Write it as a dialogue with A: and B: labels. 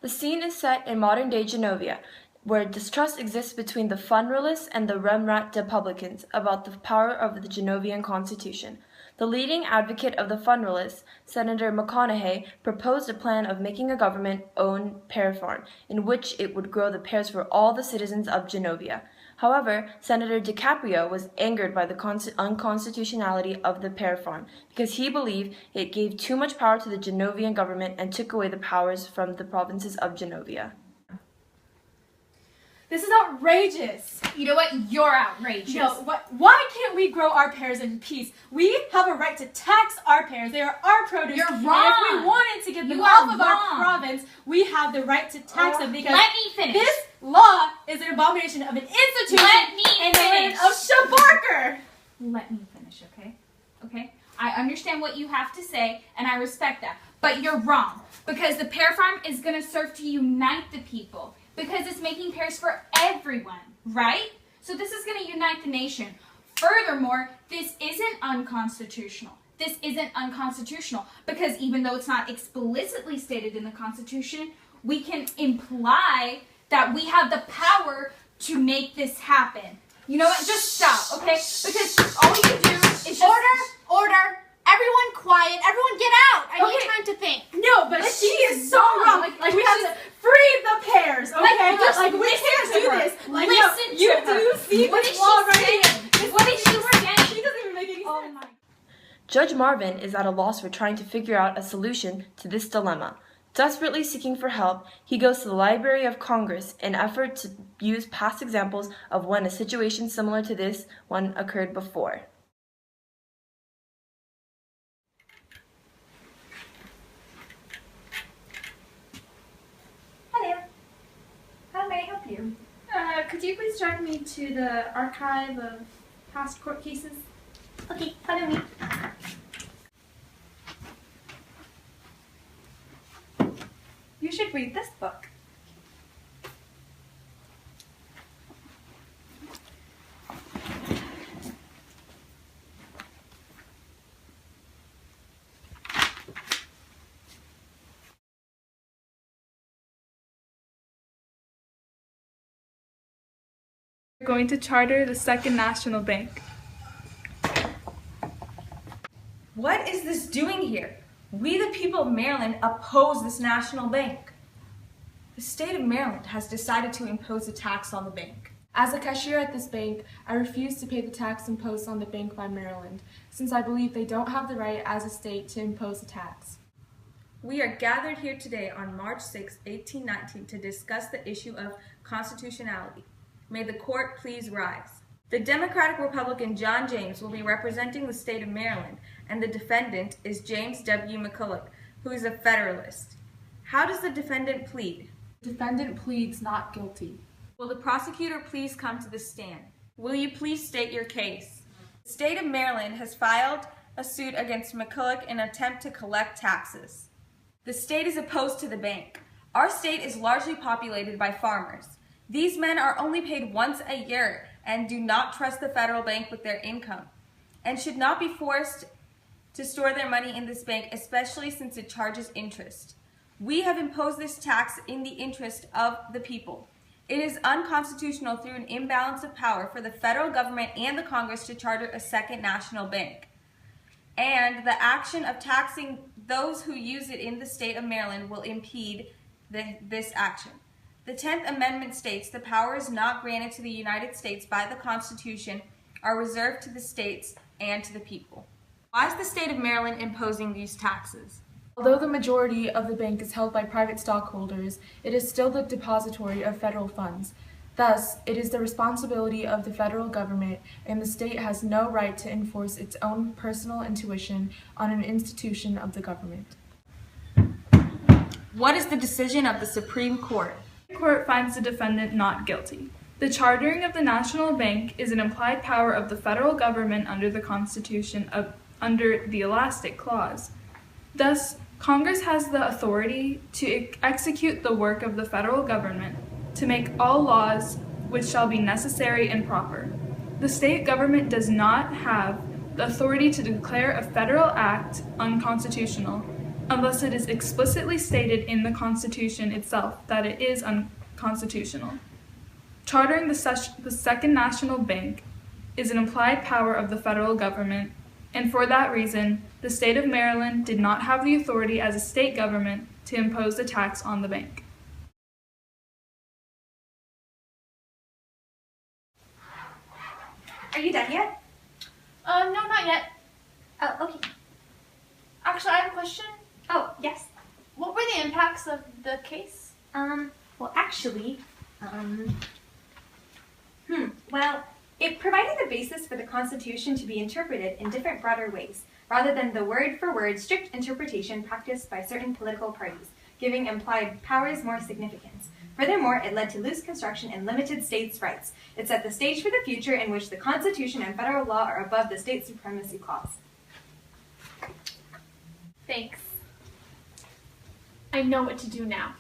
A: The scene is set in modern-day Genovia, where distrust exists between the Federalists and the Remnant Republicans about the power of the Genovian Constitution. The leading advocate of the Federalists, Senator McCulloch, proposed a plan of making a government-owned pear farm, in which it would grow the pears for all the citizens of Genovia. However, Senator DiCaprio was angered by the unconstitutionality of the pear farm because he believed it gave too much power to the Genovian government and took away the powers from the provinces of Genovia.
B: This is outrageous.
C: You know what? You're outrageous.
B: No, why can't we grow our pears in peace? We have a right to tax our pears. They are our produce.
C: You're wrong.
B: And if we wanted to get them off of our province, we have the right to tax them because
C: let me finish.
B: This law is an abomination of an institution
C: Let me
B: in the land
C: finish.
B: of Shabarker.
C: Let me finish, okay? Okay? I understand what you have to say, and I respect that. But you're wrong. Because the pear farm is going to serve to unite the people. Because it's making pears for everyone, right? So this is going to unite the nation. Furthermore, this isn't unconstitutional. This isn't unconstitutional because even though it's not explicitly stated in the Constitution, we can imply that we have the power to make this happen. You know what? Just stop, okay? Because all you do is just...
D: Order! Everyone quiet! Everyone get out! I need time to think.
B: No, but she is so wrong. Like we have to free the pears, okay?
C: Just
B: we can't do
C: her.
B: this. Like,
C: Listen
B: no, you
C: to her.
B: do see
C: What
B: this
C: is
B: law
C: she
B: right
C: saying?
B: here.
C: What is she saying?
B: She doesn't even make any sense.
C: Oh my.
A: Judge Marvin is at a loss for trying to figure out a solution to this dilemma. Desperately seeking for help, he goes to the Library of Congress in an effort to use past examples of when a situation similar to this one occurred before.
E: Hello. How may I help you? Could you please direct me to the archive of past court cases?
D: Okay, follow me.
E: You should read this book. We're going to charter the Second National Bank.
F: What is this doing here? We, the people of Maryland, oppose this national bank. The state of Maryland has decided to impose a tax on the bank.
G: As a cashier at this bank, I refuse to pay the tax imposed on the bank by Maryland, since I believe they don't have the right as a state to impose a tax.
F: We are gathered here today on March 6, 1819 to discuss the issue of constitutionality. May the court please rise. The Democratic Republican John James will be representing the state of Maryland, and the defendant is James W. McCulloch, who is a Federalist. How does the defendant plead?
G: The defendant pleads not guilty.
F: Will the prosecutor please come to the stand? Will you please state your case? The state of Maryland has filed a suit against McCulloch in an attempt to collect taxes. The state is opposed to the bank. Our state is largely populated by farmers. These men are only paid once a year and do not trust the federal bank with their income and should not be forced to store their money in this bank, especially since it charges interest. We have imposed this tax in the interest of the people. It is unconstitutional through an imbalance of power for the federal government and the Congress to charter a second national bank. And the action of taxing those who use it in the state of Maryland will impede this action. The 10th Amendment states the powers not granted to the United States by the Constitution are reserved to the states and to the people. Why is the state of Maryland imposing these taxes?
G: Although the majority of the bank is held by private stockholders, it is still the depository of federal funds. Thus, it is the responsibility of the federal government, and the state has no right to enforce its own personal intuition on an institution of the government.
F: What is the decision of the Supreme Court?
E: The court finds the defendant not guilty. The chartering of the national bank is an implied power of the federal government under the Constitution under the Elastic Clause. Thus, Congress has the authority to execute the work of the federal government to make all laws which shall be necessary and proper. The state government does not have the authority to declare a federal act unconstitutional, unless it is explicitly stated in the Constitution itself that it is unconstitutional. Chartering the Second National Bank is an implied power of the federal government, and for that reason, the state of Maryland did not have the authority as a state government to impose the tax on the bank.
H: Are you done yet?
D: No, not yet.
H: Oh, okay.
D: Actually, I have a question.
H: Oh, yes.
D: What were the impacts of the case?
H: Well, actually, well, it provided the basis for the Constitution to be interpreted in different broader ways, rather than the word-for-word strict interpretation practiced by certain political parties, giving implied powers more significance. Furthermore, it led to loose construction and limited states' rights. It set the stage for the future in which the Constitution and federal law are above the state supremacy clause.
D: Thanks. I know what to do now.